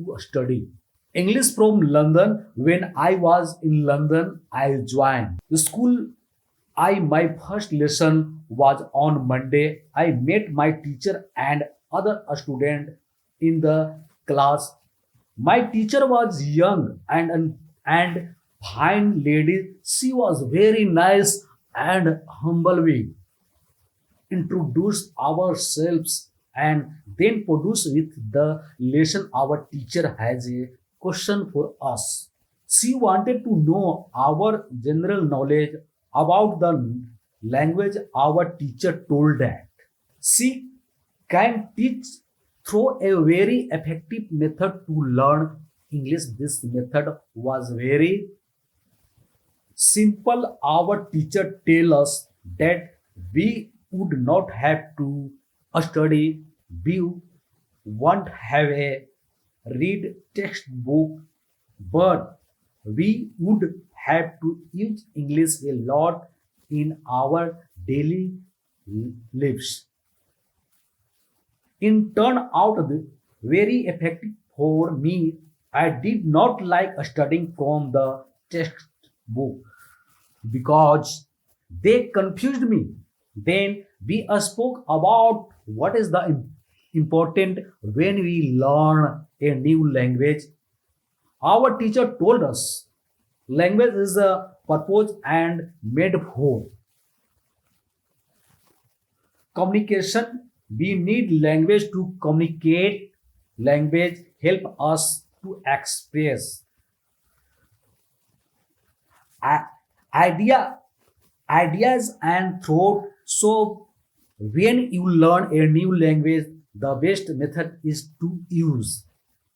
to study. English from London. When I was in London, I joined the school. My first lesson was on Monday. I met my teacher and other student in the class. My teacher was young and fine lady. She was very nice and humble. We introduced ourselves and then produce with the lesson. Our teacher has a question for us. She wanted to know our general knowledge about the language. Our teacher told that she can teach through a very effective method to learn English. This method was very simple. Our teacher tell us that we would not have to study. We won't have a read textbook, but we would have to use English a lot in our daily lives. In turn out very effective for me. I did not like studying from the textbook because they confused me. Then we spoke about what is the important when we learn a new language. Our teacher told us language is a purpose and made for communication. We need language to communicate. Language help us to express i- idea ideas and thought. So when you learn a new language, the best method is to use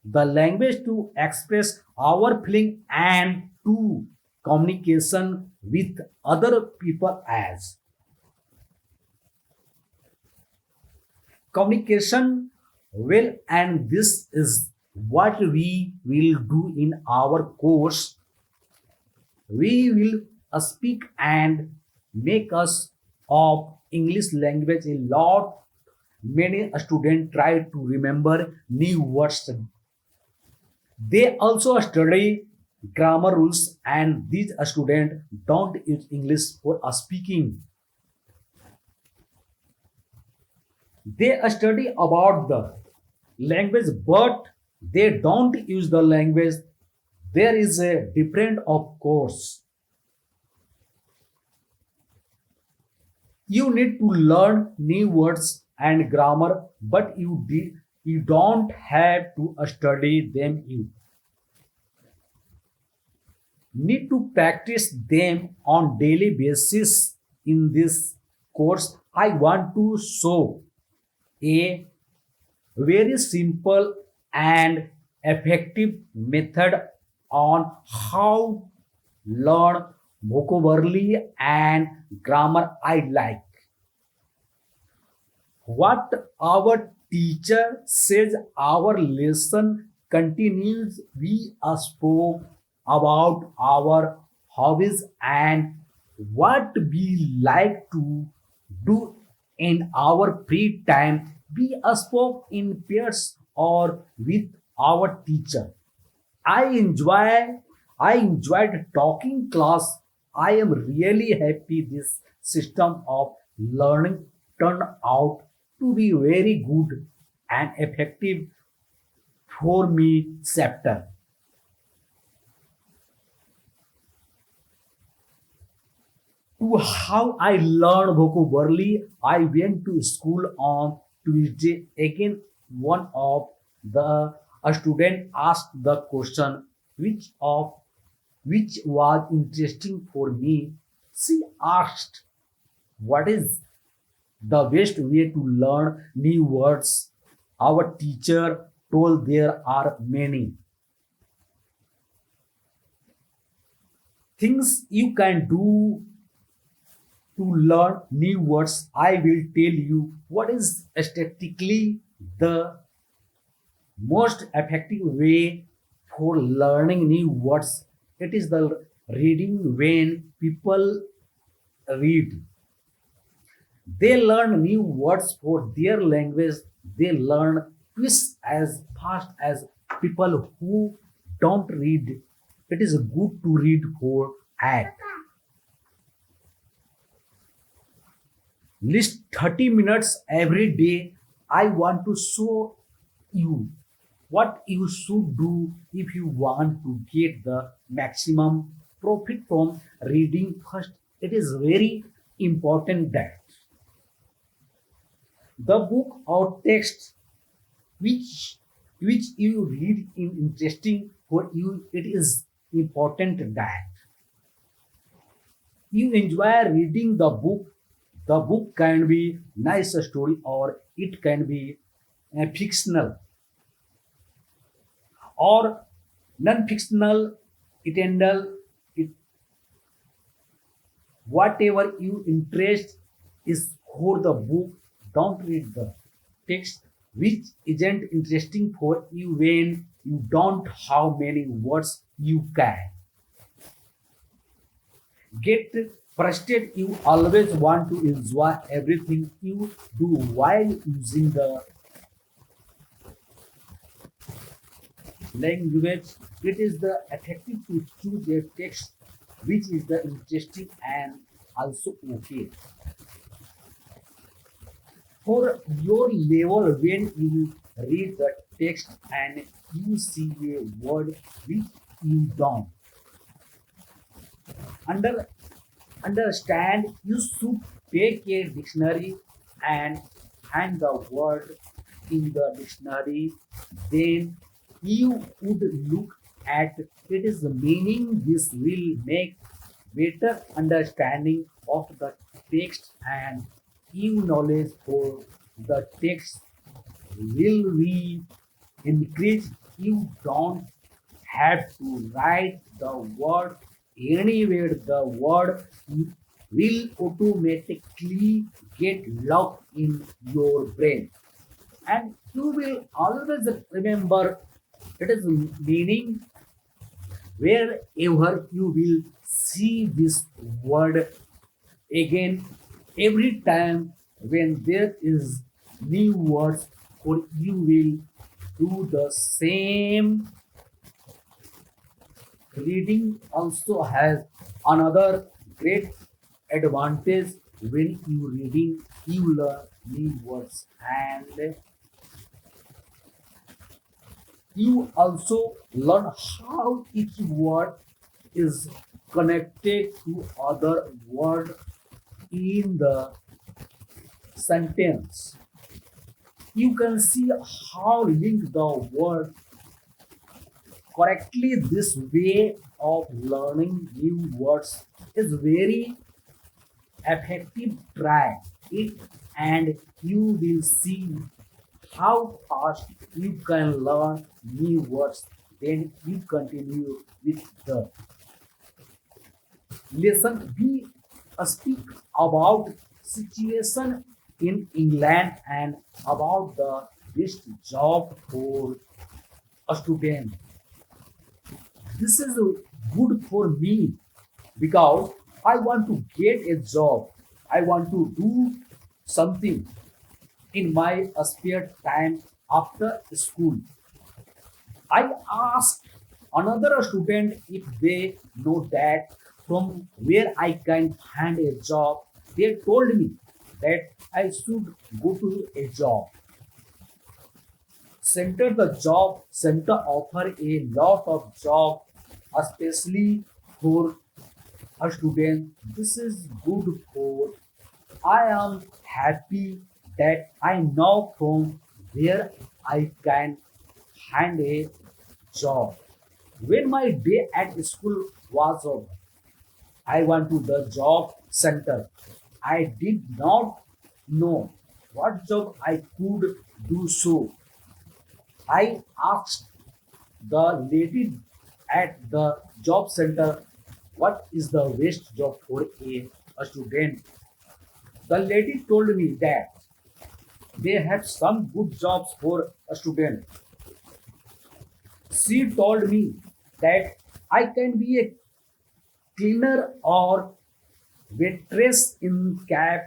the language to express our feeling and to communication with other people as communication well. And this is what we will do in our course. We will speak and make us of English language a lot. Many students try to remember new words. They also study grammar rules, and these students don't use English for speaking. They study about the language, but they don't use the language. There is a different of course. You need to learn new words and grammar, but you don't have to study them. You need to practice them on daily basis. In this course, I want to show a very simple and effective method on how learn vocabulary and grammar. I like what our teacher says. Our lesson continues. We spoke about our hobbies and what we like to do in our free time. We spoke in pairs or with our teacher. I enjoy I enjoyed talking class. I am really happy this system of learning turned out to be very good and effective for me chapter. To how I learned vocabulary, I went to school on Tuesday. Again, one of the a student asked the question which was interesting for me. She asked, "What is the best way to learn new words?" Our teacher told there are many things you can do to learn new words. I will tell you what is statistically the most effective way for learning new words. It is the reading. When people read, they learn new words for their language. They learn twice as fast as People who don't read, it is good to read for at least 30 minutes every day. I want to show you what you should do if you want to get the maximum profit from reading first. It is very important that the book or text which you read in interesting for you. It is important that you enjoy reading the book. The book can be nice story or it can be fictional or non-fictional. It whatever you interest is for the book. Don't read the text which isn't interesting for you when you don't how many words you can get frustrated. You always want to enjoy everything you do while using the language. It is the effective to choose a text which is the interesting and also okay for your level. When you read the text and you see a word which you don't under understand, you should take a dictionary and find the word in the dictionary. Then you would look at it is the meaning. This will make better understanding of the text and you knowledge for the text will be increased. You don't have to write the word anywhere. The word will automatically get locked in your brain and you will always remember it is meaning wherever you will see this word again. Every time when there is new words or you will do the same. Reading also has another great advantage. When you reading you learn new words and you also learn how each word is connected to other word in the sentence. You can see how link the word correctly. This way of learning new words is very effective. Try it and you will see how fast you can learn new words. Then you continue with the lesson. We speak about situation in England and about the best job for a student. This is good for me because I want to get a job. I want to do something in my spare time after school. I asked another student if they know that from where I can find a job. They told me that I should go to a job center. The job center offer a lot of job, especially for a student. This is good for. I am happy that I know from where I can find a job. When my day at school was over, I went to the job center. I did not know what job I could do, so I asked the lady at the job center what is the best job for a student. The lady told me that they have some good jobs for a student. She told me that I can be a cleaner or waitress in cab.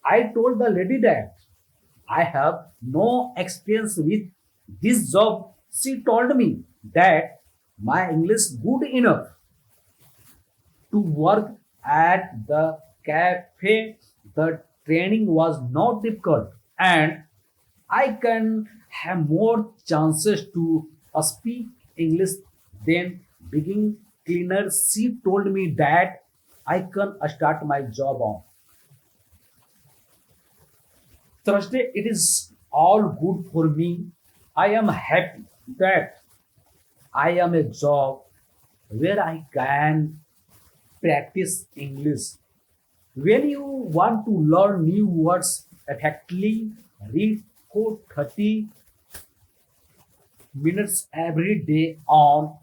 I told the lady that I have no experience with this job. She told me that my English good enough to work at the cafe. The training was not difficult and I can have more chances to speak English than being cleaner. She told me that I can start my job on Thursday. It is all good for me. I am happy that I am a job where I can practice English. When you want to learn new words effectively, read for 30 minutes every day on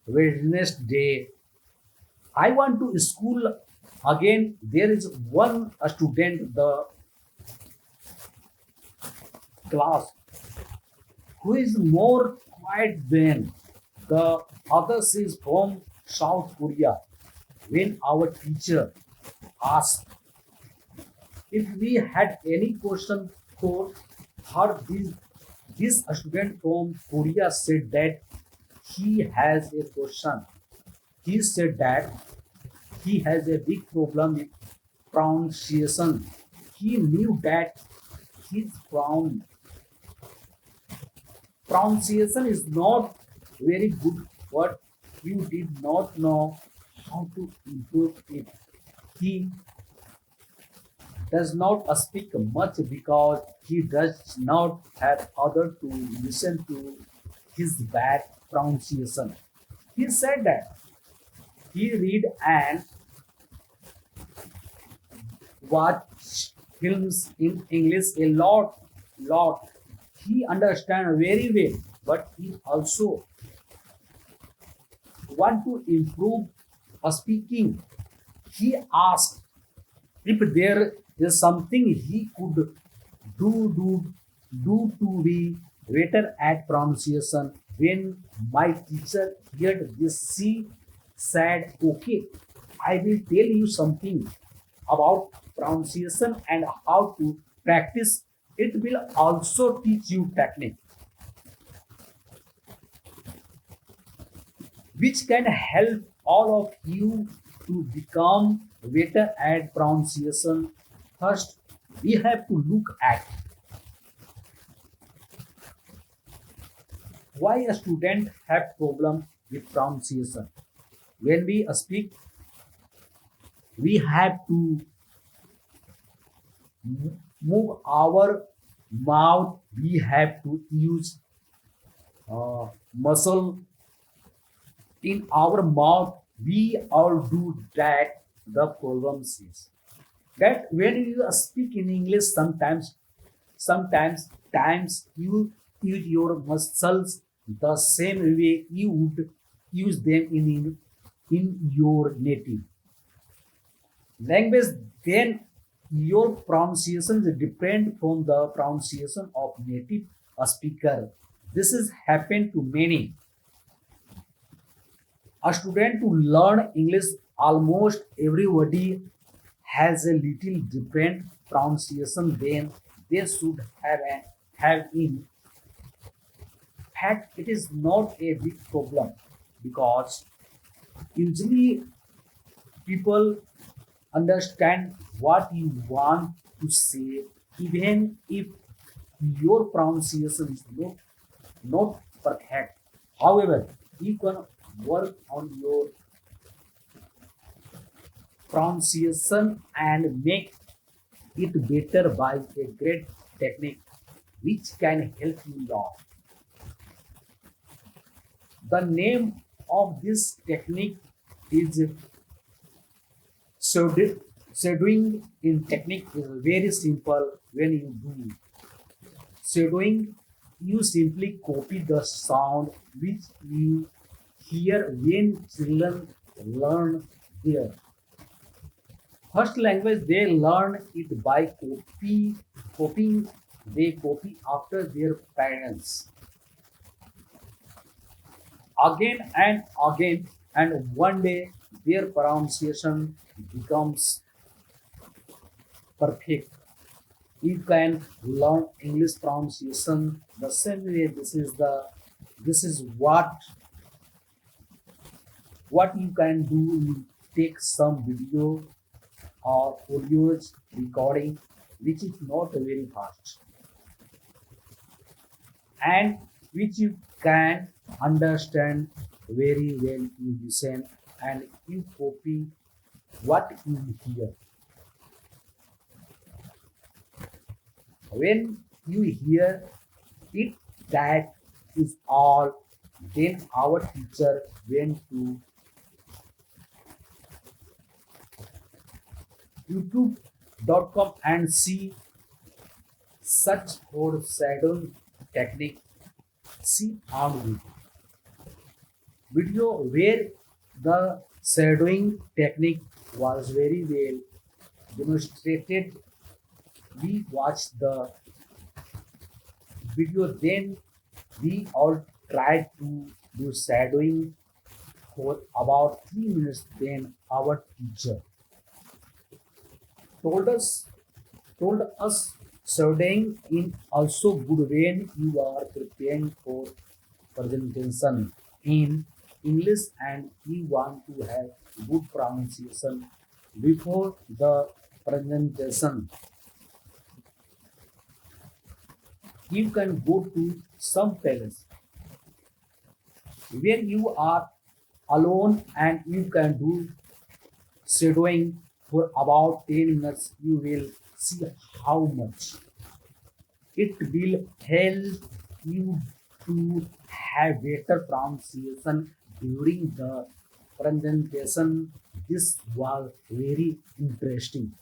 Wednesday. I want to school again. There is one student the class who is more quiet than the others is from South Korea. When our teacher asked if we had any question for her, this student from Korea said that he has a question. He said that he has a big problem with pronunciation. He knew that his pronunciation is not very good, but he did not know how to improve it. He does not speak much because he does not have other to listen to his bad pronunciation. He said that he read and watch films in English a lot. He understand very well, but he also want to improve speaking. He asked if there is something he could do do do to be better at pronunciation. When my teacher heard this, she said, "Okay, I will tell you something about pronunciation and how to practice. It will also teach you technique which can help all of you to become better at pronunciation. First, we have to look at why a student have problem with pronunciation. When we speak, we have to move our mouth. We have to use muscle in our mouth. We all do that. The problem is that when you speak in English, sometimes times you use your muscles the same way you would use them in your native language. Then your pronunciation is different from the pronunciation of native speaker. This is happened to many a student to learn English. Almost everybody has a little different pronunciation than they should have in fact. It is not a big problem because usually people understand what you want to say even if your pronunciation is not perfect. However, you can work on your pronunciation and make it better by a great technique which can help you lot. The name of this technique is shadowing. In technique is very simple. When you do shadowing, you simply copy the sound which you hear when children learn their first language. They learn it by copying. They copy after their parents again and again, and one day their pronunciation becomes perfect. You can learn English pronunciation the same way. This is the This is what you can do. You take some video or audios recording, which is not very fast and which you can understand very well. You listen and you copy what you hear. When you hear it, that is all. Then our teacher went to youtube.com and see such foreshadowing technique. See on video where the shadowing technique was very well demonstrated. We watched the video, then we all tried to do shadowing for about 3 minutes. Then our teacher told us told us shadowing in also good when you are preparing for presentation in English and you want to have good pronunciation before the presentation. You can go to some palace where you are alone and you can do shadowing for about 10 minutes. You will see how much it will help you to have better pronunciation during the presentation. This was very interesting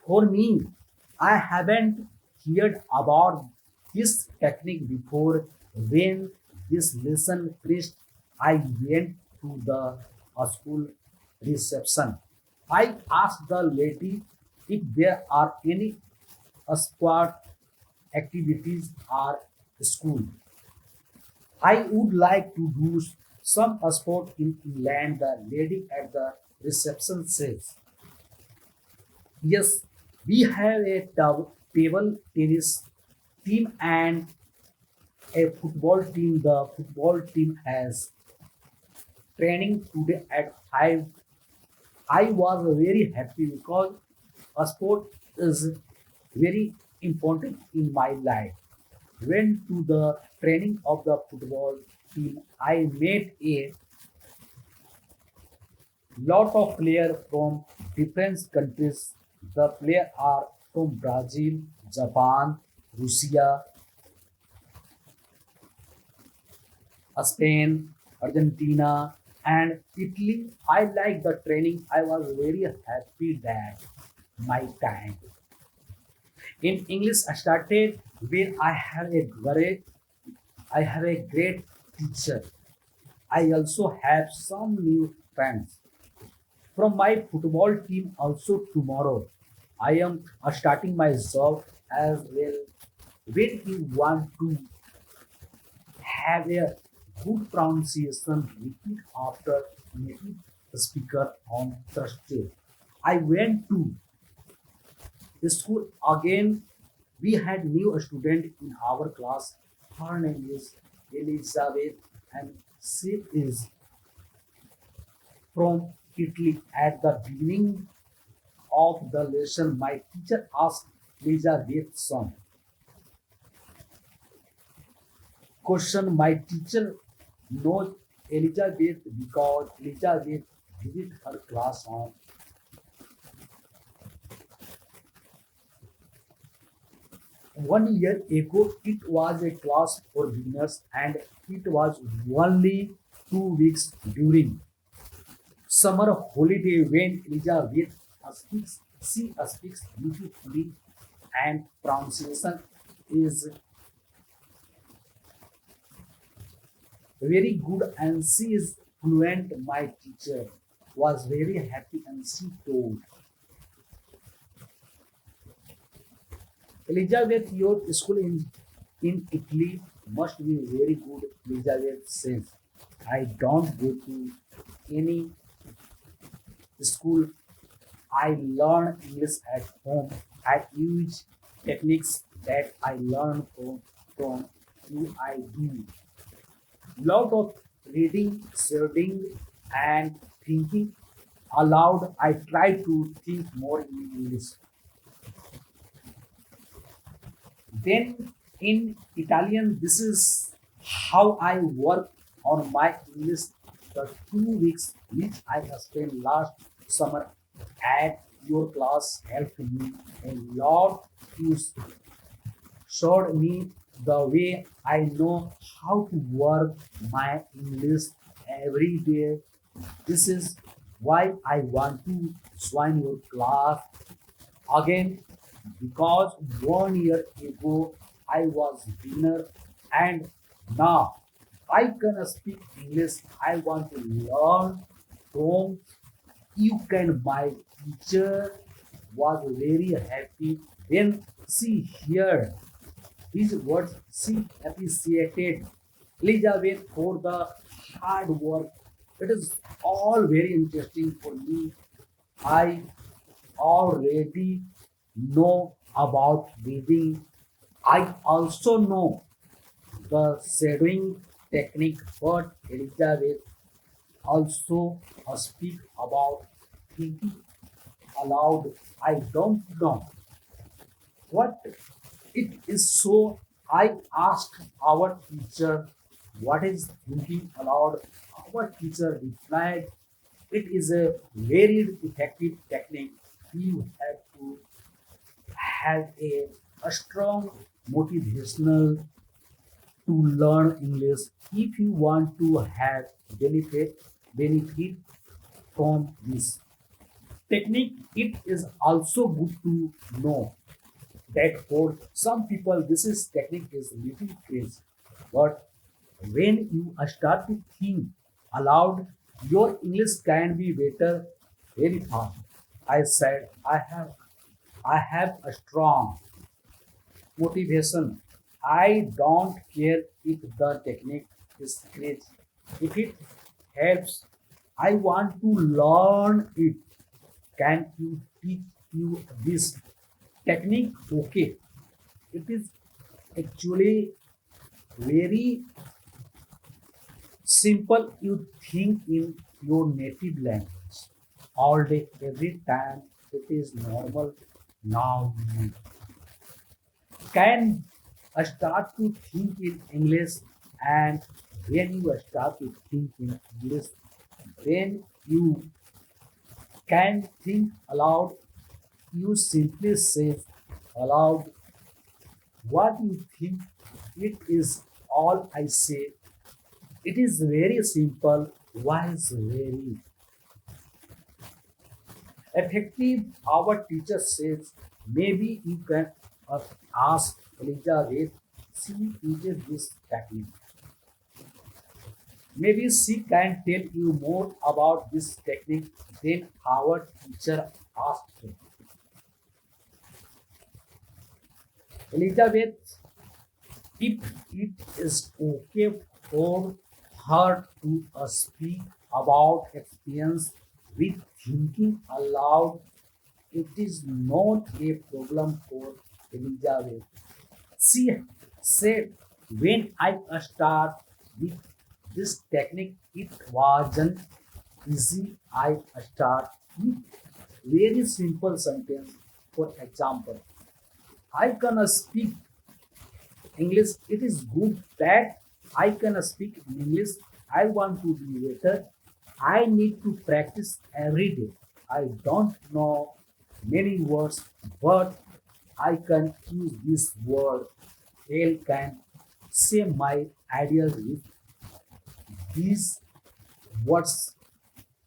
for me. I haven't heard about this technique before. When this lesson finished, I went to the school reception. I asked the lady if there are any sport activities at school. I would like to do some sport in England. The lady at the reception says, yes, we have a table tennis team and a football team. The football team has training today at 5. I was very happy because a sport is very important in my life. Went to the training of the football team. I met a lot of players from different countries. The players are from Brazil, Japan, Russia, Spain, Argentina, and Italy. I like the training. I was very happy that my time in English started when I have a great teacher. I also have some new friends from my football team. Also tomorrow, I am starting my job as well. When you want to have a good pronunciation, repeat after native speaker on Thursday. I went to school again. We had new student in our class. Her name is Elizabeth and she is from Italy. At the beginning of the lesson, my teacher asked Elizabeth some question. My teacher knows Elizabeth because Elizabeth visit her class on 1 year ago. It was a class for beginners and it was only 2 weeks during summer holiday when Elizabeth speaks. She speaks beautifully and pronunciation is very good and she is fluent. My teacher was very happy and she told Elizabeth, your school in Italy must be very good. Elizabeth says, I don't go to any school. I learn English at home. I use techniques that I learn from UID. Lot of reading, studying, and thinking aloud. I try to think more in English. Then in Italian, this is how I work on my English. The 2 weeks which I spent last summer at your class helped me a lot. You showed me the way I know how to work my English every day. This is why I want to join your class again, because 1 year ago I was beginner and now I can speak English. I want to learn from you. Can my teacher was very happy when she heard these words. She appreciated Elizabeth for the hard work. It is all very interesting for me. I already know about breathing. I also know the shadowing technique, but Elizabeth also speak about thinking aloud. I don't know what it is, so I asked our teacher what is thinking aloud. Our teacher replied, it is a very effective technique. You have to have a strong motivational to learn English. If you want to have benefit from this technique, it is also good to know that for some people this is technique is little crazy. But when you start to think aloud, your English can be better very fast. I said I have a strong motivation. I don't care if the technique is crazy. If it helps, I want to learn it. Can you teach you this technique? Okay. It is actually very simple. You think in your native language all day, every time. It is normal. Now you can start to think in English, and when you start to think in English, when you can think aloud, you simply say aloud what you think. It is all I say. It is very simple. Why is very effective? Our teacher says maybe you can uh, ask Elizabeth. She uses this technique. Maybe she can tell you more about this technique than our teacher asked her. Elizabeth, if it is okay for her to speak about experience with thinking aloud, it is not a problem for Elizabeth. She said, when I start with this technique, it wasn't easy. I start with very simple sentence. For example, I can speak English. It is good that I can speak in English. I want to be better. I need to practice every day. I don't know many words, but I can use this word. L can say my ideas with these words.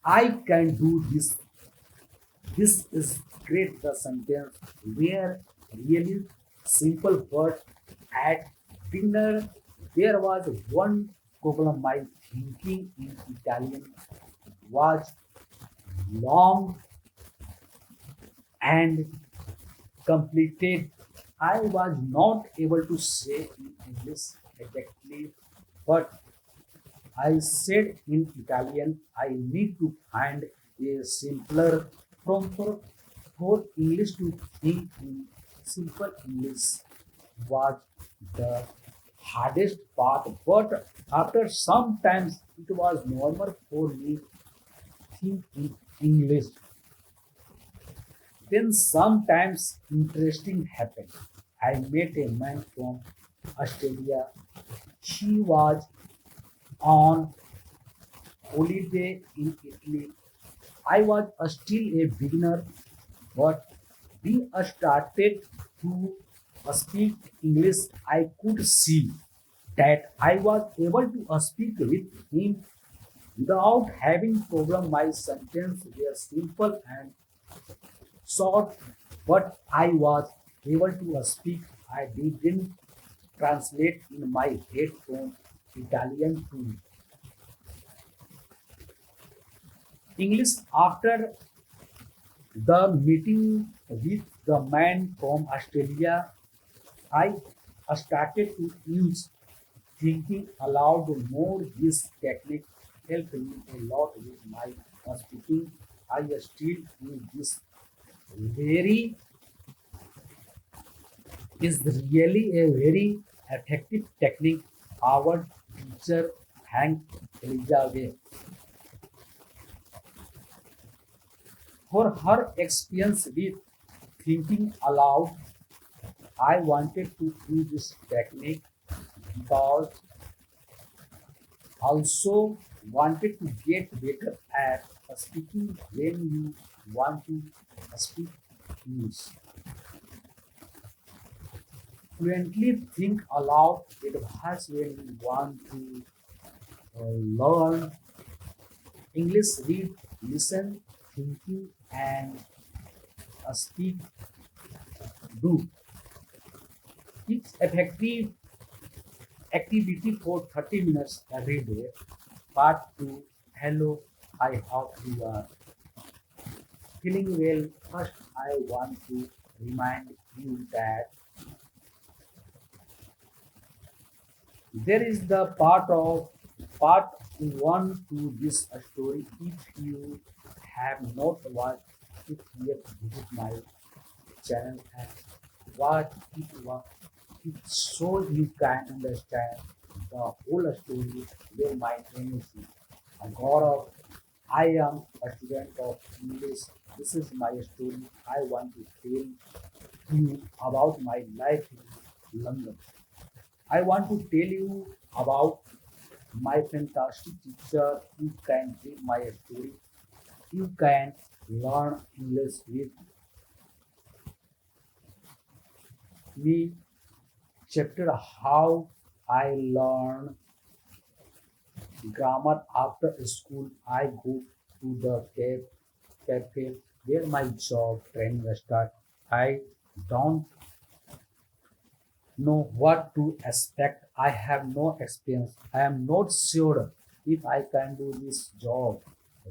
I can do this. This is great. The sentence were really simple, but at dinner there was one problem. My thinking in Italian was long and completed. I was not able to say in English exactly, but I said in Italian. I need to find a simpler form for English to think in simple English was the hardest part, but after sometimes it was normal for me think in English. Then sometimes interesting happened. I met a man from Australia. She was on holiday in Italy. I was still a beginner, but we started to speak English. I could see that I was able to speak with him without having problem. My sentences were simple and short, but I was able to speak. I didn't translate in my head from Italian to English. After the meeting with the man from Australia, I started to use thinking aloud more. This technique helped me a lot with my speaking. I still use this very is really a very effective technique. Our teacher Hank Elizabeth for her experience with thinking aloud. I wanted to use this technique because also wanted to get better at speaking when you want to speak English. Fluently think aloud advice when you want to learn English, read, listen, thinking, and speak, do. It's effective activity for 30 minutes every day. Part 2. Hello, I hope you are feeling well. First, I want to remind you that there is the part one to this story. If you have not watched it yet, visit my channel and watch it so you can understand the whole story where my name is Gaurav. I am a student of English. This is my story. I want to tell you about my life in London. I want to tell you about my fantastic teacher. You can read my story. You can learn English with me. Chapter how I learn grammar after school. I go to the cafe where my job training start. I don't know what to expect. I have no experience. I am not sure if I can do this job.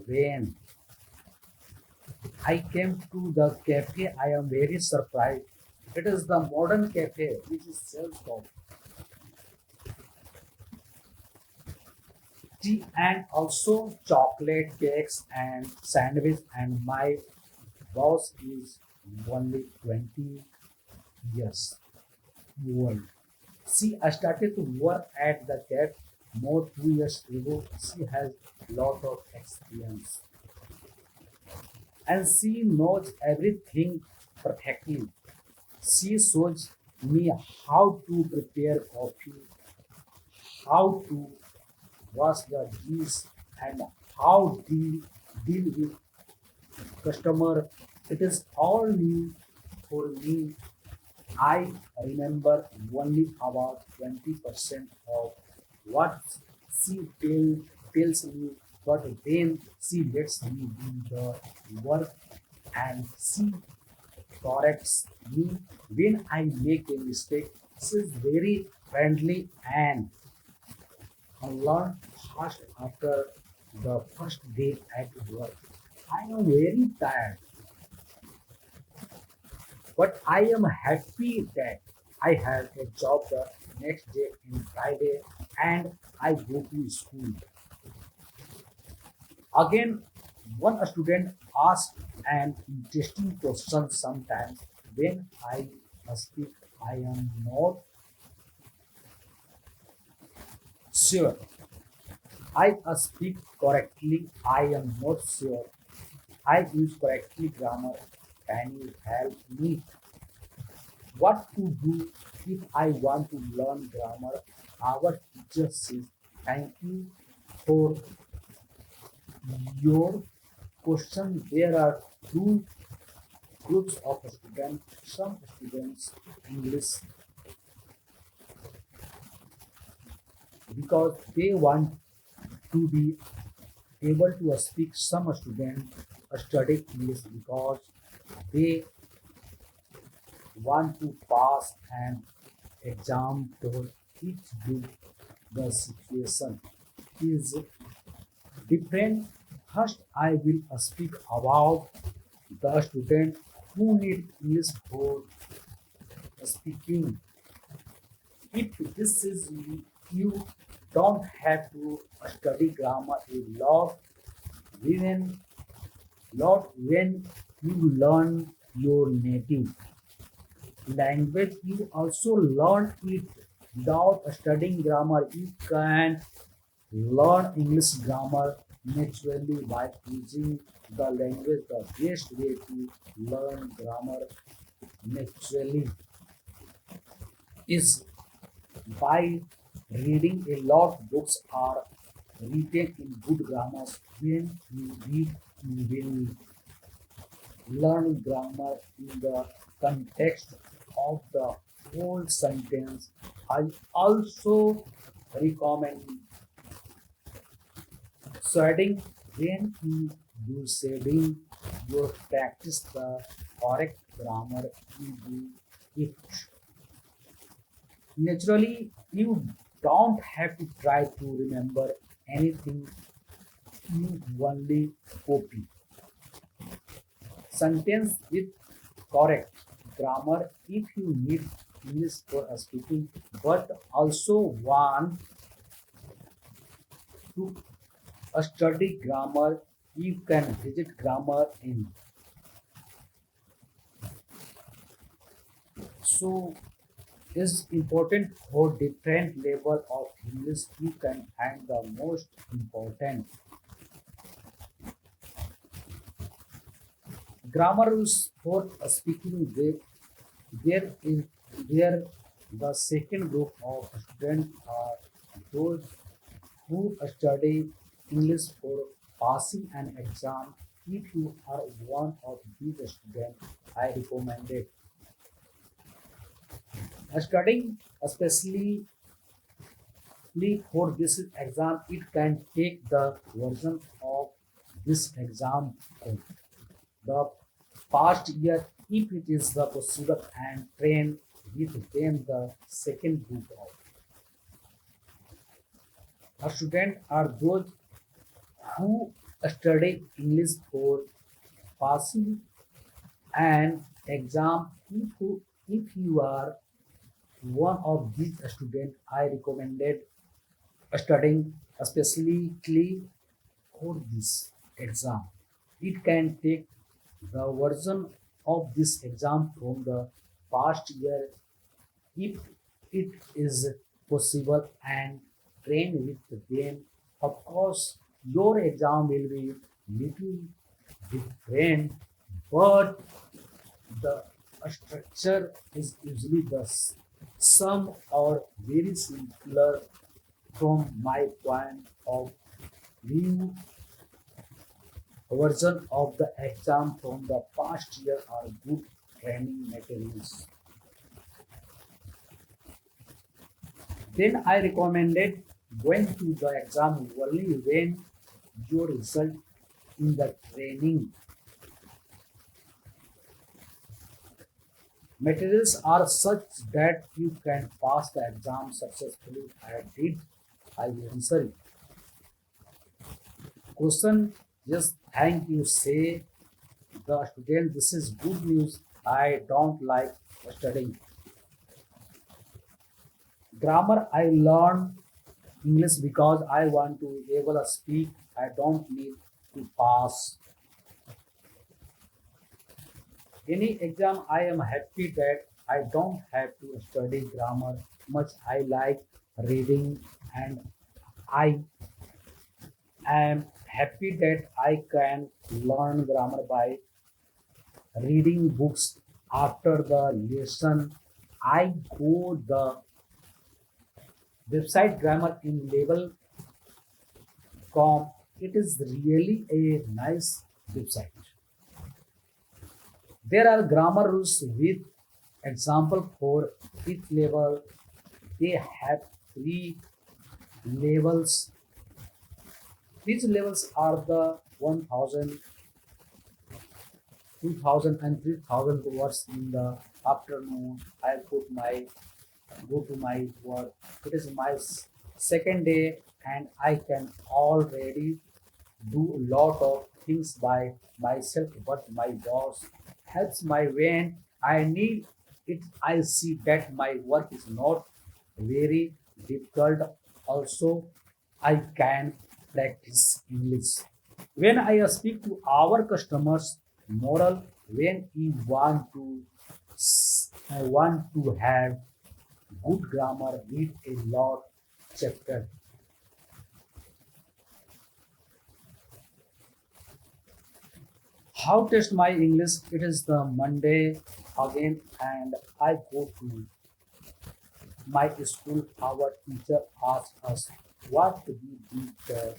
When I came to the cafe, I am very surprised. It is the modern cafe which is sells coffee, tea, and also chocolate cakes and sandwich. And my boss is only 20 years old. See, I started to work at the cafe more 2 years ago. She has lot of experience and she knows everything perfectly. She shows me how to prepare coffee, how to wash the dishes, and how to deal with customer. It is all new for me. I remember only about 20% of what she tells me, but then she lets me do the work and she corrects me when I make a mistake. She is very friendly and I learned fast after the first day at work. I am very tired, but I am happy that I have a job the next day in Friday and I go to school. Again, one student asked an interesting question sometimes when I speak. I am not Sure, I speak correctly. I am not sure. I use correctly grammar. Can you help me? What to do if I want to learn grammar? Our teacher says, thank you for your question. There are two groups of students. Some students English because they want to be able to speak. Some students study English because they want to pass an exam. To each group, the situation is different. First, I will speak about the student who need English for speaking. If this is you, you don't have to study grammar a when lot when you learn your native language. You also learn it without studying grammar. You can learn English grammar naturally by using the language. The best way to learn grammar naturally is by reading. A lot of books are written in good grammars. When you read, you will learn grammar in the context of the whole sentence. I also recommend shading. When you do shading, you practice the correct grammar. You do it naturally. You don't have to try to remember anything. You only copy sentence with correct grammar. If you need English for speaking but also want to study grammar, you can visit grammar in. So is important for different level of English. You can find the most important grammar is for speaking. There is there the second group of students are those who study English for passing an exam. If you are one of these students, I recommend it. Studying especially for this exam, it can take the version of this exam from the past year if it is the possible, and train with them. The second group of students are those who study English for passing an exam. If you are one of these students, I recommended studying especially for this exam. It can take the version of this exam from the past year if it is possible, and train with them. Of course, your exam will be little different, but the structure is usually the same or very similar. From my point of view, version of the exam from the past year are good training materials. Then I recommended going to the exam only when your result in the training materials are such that you can pass the exam successfully. I did. I will answer it. Question: yes, thank you. Say the student, this is good news. I don't like studying grammar. I learn English because I want to able to speak. I don't need to pass any exam. I am happy that I don't have to study grammar much. I like reading and I am happy that I can learn grammar by reading books after the lesson. I go the website grammar in level.com. It is really a nice website. There are grammar rules with example for each level. They have three levels. These levels are the 1000, 2000, and 3000 words in the afternoon. I put my go to my work. It is my second day and I can already do a lot of things by myself, but my boss helps my when I need it. I see that my work is not very difficult. Also, I can practice English. When I speak to our customers, moral, when you want to, I want to have good grammar, read a lot chapter. How test my English? It is the Monday again, and I go to my school. Our teacher asked us what we did the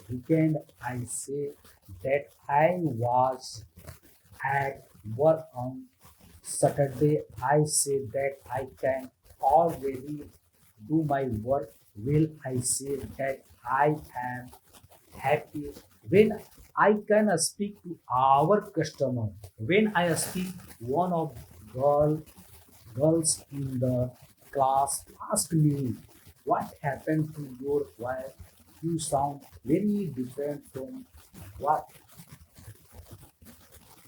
weekend. I say that I was at work on Saturday. I say that I can already do my work. Will I say that I am happy when I can speak to our customer. When I speak, one of girls in the class asked me, "What happened to your voice? You sound very different from what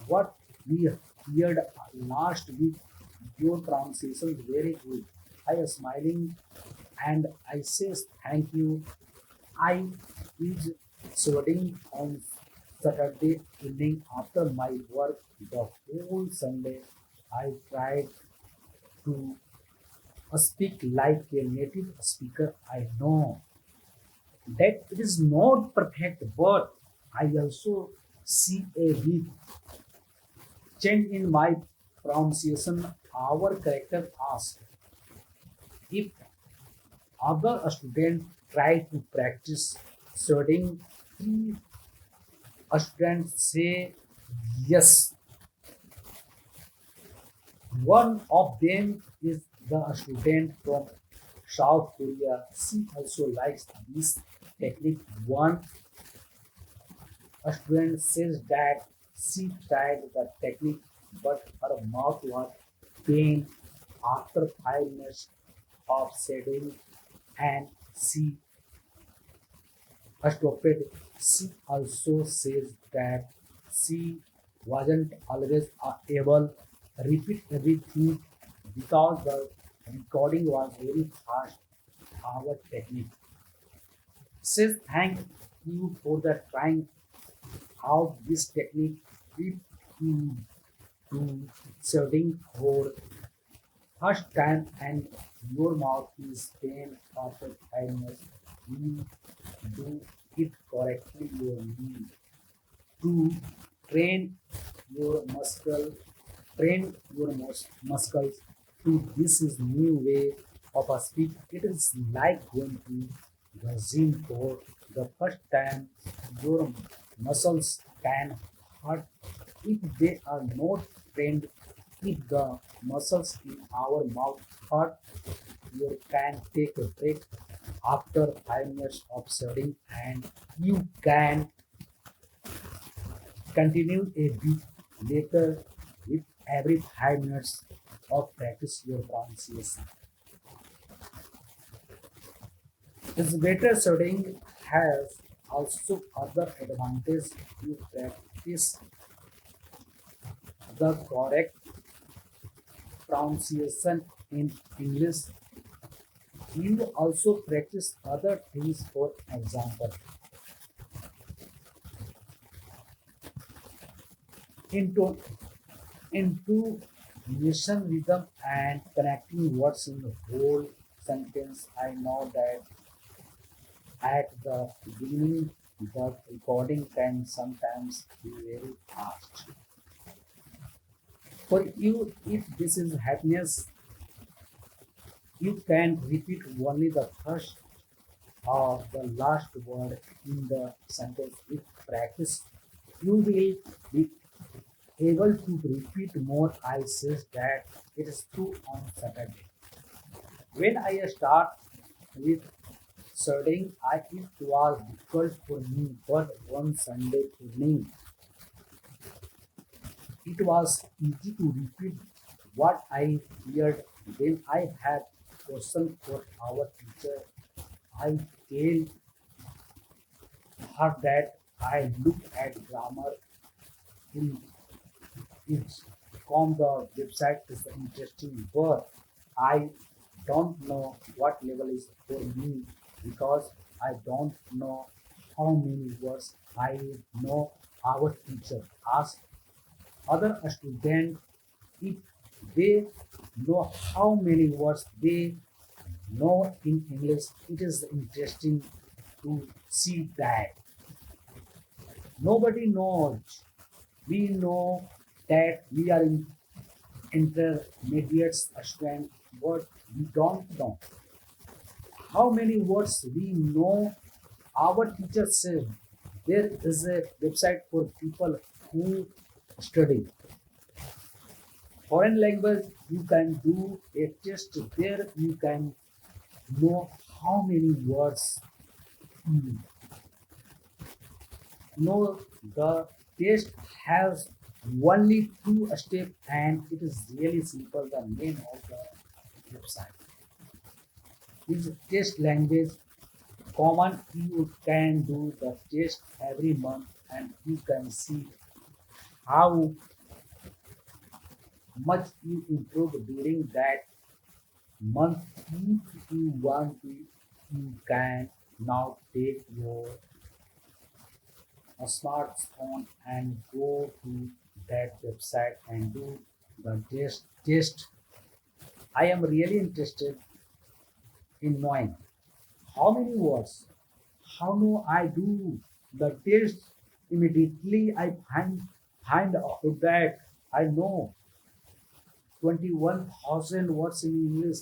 what we heard last week. Your pronunciation is very good." I am smiling and I says thank you. I is sweating on Saturday evening after my work. The whole Sunday I tried to speak like a native speaker. I know that it is not perfect, but I also see a big change in my pronunciation. Our character asked if other students try to practice studying. Three students say yes. One of them is the student from South Korea. She also likes this technique. One student says that she tried the technique, but her mouth was pain after 5 minutes of studying, and she stopped. She also says that she wasn't always able repeat everything because the recording was very fast. Our technique says thank you for the trying out this technique. If you do serving for first time and your mouth is pain after 5 minutes, you do it correctly. You need to train your muscles to this is new way of a speak. It is like going to the gym for the first time. Your muscles can hurt if they are not trained. If the muscles in our mouth hurt, you can take a break after 5 minutes of studying and you can continue a bit later with every 5 minutes of practice your pronunciation. This better studying has also other advantage. You practice the correct pronunciation in English. You also practice other things. For example, into intonation, rhythm, and connecting words in the whole sentence. I know that at the beginning, the recording can sometimes be very fast. For you, if this is happiness, you can repeat only the first or the last word in the sentence. With practice, you will be able to repeat more. I says that it is true on Saturday. When I start with studying, it was difficult for me, but one Sunday evening, it was easy to repeat what I heard. Then I had question for our teacher. I tell her that I look at grammar in its from the website is interesting, but I don't know what level is for me because I don't know how many words I know. Our teacher asked other students if they know how many words they know in English. It is interesting to see that nobody knows. We know that we are in intermediate student, but we don't know how many words we know. Our teacher said there is a website for people who study foreign language. You can do a test there. You can know how many words you know. The test has only two steps and it is really simple. The name of the website is test language common. You can do the test every month and you can see how much you improve during that month. If you want to, you can now take your smartphone and go to that website and do the test. I am really interested in knowing how many words. How do I do the test? Immediately I find out that I know 21,000 words in English.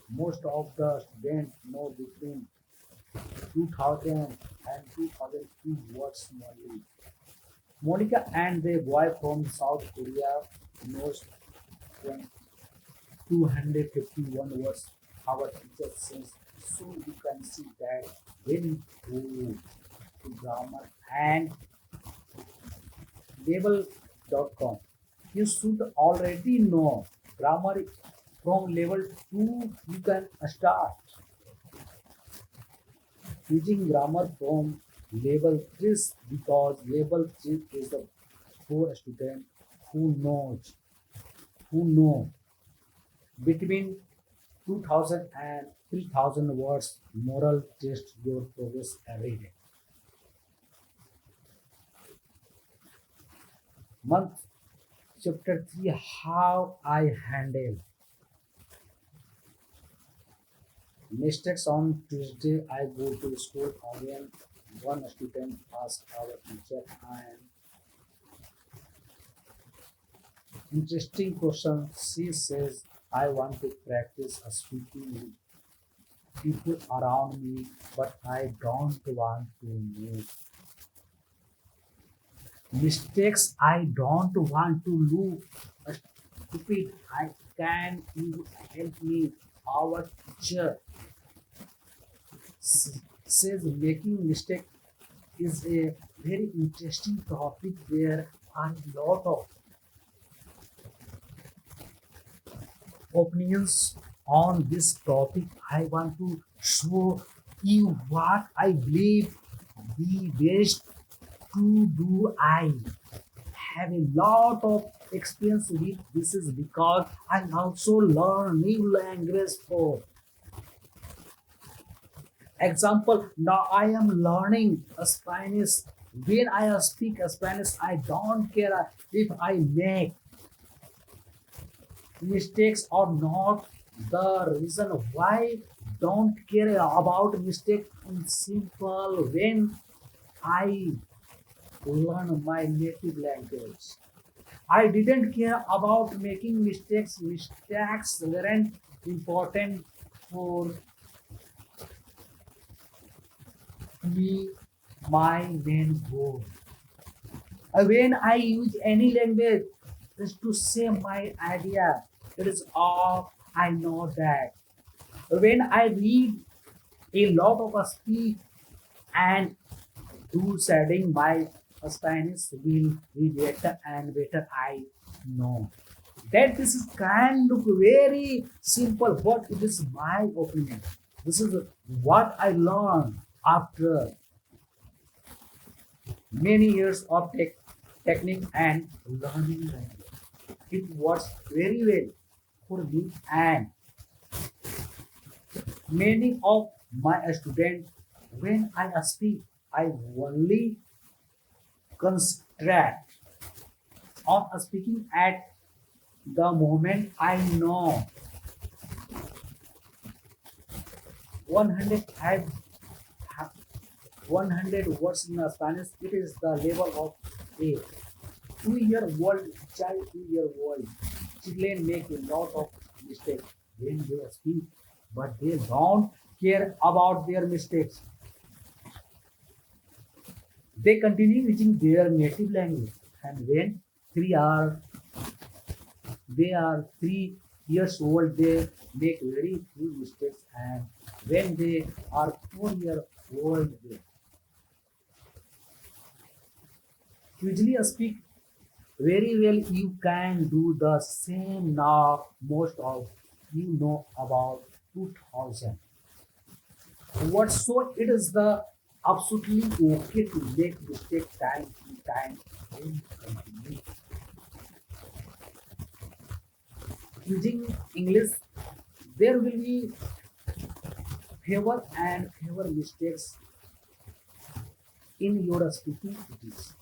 Most of the students know between 2000 and 2002 words only. Monica and the boy from South Korea knows 251 words. Our teacher says so. You can see that when you go to grammar and level.com, you should already know grammar from level 2. You can start using grammar from level 3 because level 3 is the for student who know between 2000 and 3000 words. Moral test your progress every day. Month chapter 3, how I handle mistakes. On Tuesday I go to school again. One student asked our teacher an interesting question. She says, I want to practice speaking with people around me, but I don't want to make mistakes. I don't want to look stupid. I can you help me? Our teacher says making mistake is a very interesting topic. There are a lot of opinions on this topic. I want to show you what I believe the best to do. I have a lot of experience with this is because I also learn new language. For example, now I am learning Spanish. When I speak Spanish, I don't care if I make mistakes or not. The reason why don't care about mistake in simple when I learn my native language. I didn't care about making mistakes. Mistakes weren't important for me, my main goal. When I use any language is to say my idea. It is all I know that. When I read a lot of speak and do studying my Spanish will be better and better. I know that this is can look very simple, but it is my opinion. This is what I learned after many years of technique and learning language. It works very well for me and many of my students. When I speak, I only concentrate on speaking at the moment. I know 105 100 words in Spanish. It is the level of a 2 year old child. 2 year old children make a lot of mistakes when they speak, but they don't care about their mistakes. They continue using their native language, and when three are they are 3 years old, they make very few mistakes, and when they are 4 year old, they usually speak very well. You can do the same now. Most of you know about 2000. What so it is the absolutely okay to make mistake time to time when you continue using English. There will be favor and favor mistakes in your speaking. It is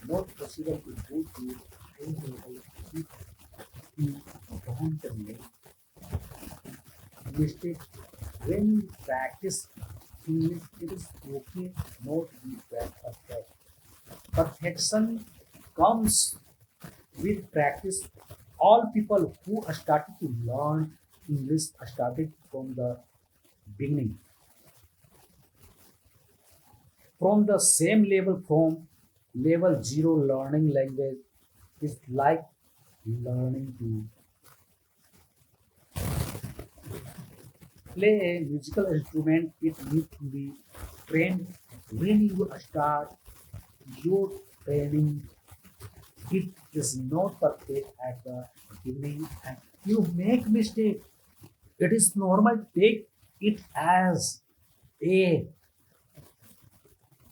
not possible to go to high level if you don't make mistakes. When you practice English, it is okay not to be perfect. Perfection comes with practice. All people who started to learn English started from the beginning, from the same level, from level zero. Learning language is like learning to play a musical instrument. It needs to be trained. When you start your training, it is not perfect at the beginning and you make mistake. It is normal. Take it as a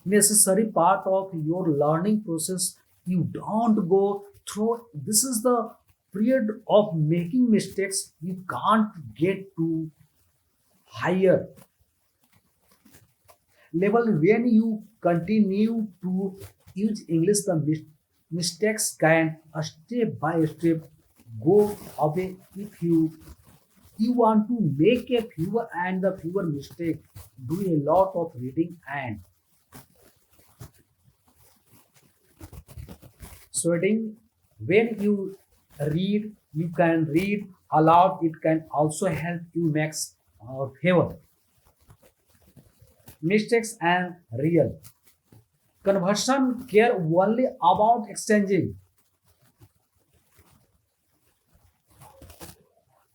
necessary part of your learning process. You don't go through. This is the period of making mistakes. You can't get to higher level when you continue to use English. The mistakes can step by step go away if you want to make a fewer and the fewer mistake. Do a lot of reading and sweating. When you read, you can read aloud. It can also help you make favor mistakes and real conversion care only about exchanging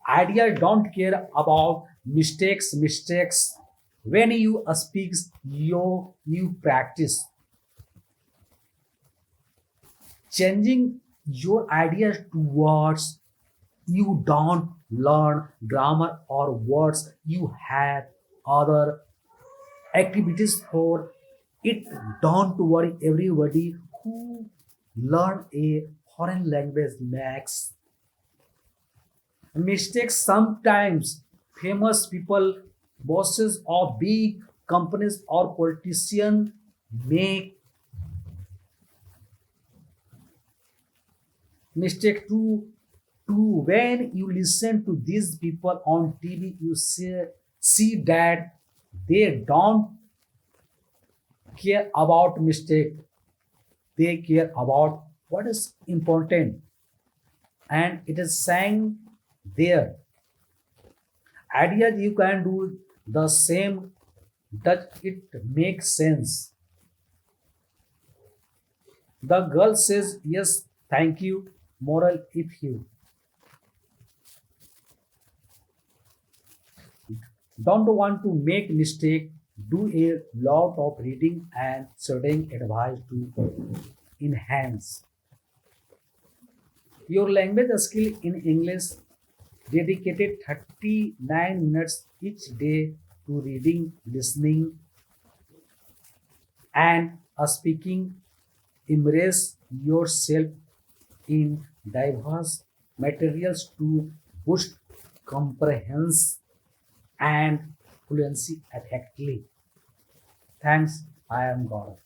idea. Don't care about mistakes when you speak. You practice changing your ideas to words. You don't learn grammar or words. You have other activities for it. Don't worry. Everybody who learn a foreign language makes mistakes sometimes. Famous people, bosses of big companies or politicians make mistake too. When you listen to these people on TV, you say See that they don't care about mistake, they care about what is important, and it is saying there ideas you can do the same. Does it make sense? The girl says yes, thank you. Moral: if you don't want to make mistake, do a lot of reading and studying advice to enhance your language skill in English. Dedicated 39 minutes each day to reading, listening, and speaking. Immerse yourself in diverse materials to boost comprehension and fluency effectively. Thanks. I am Gaurav.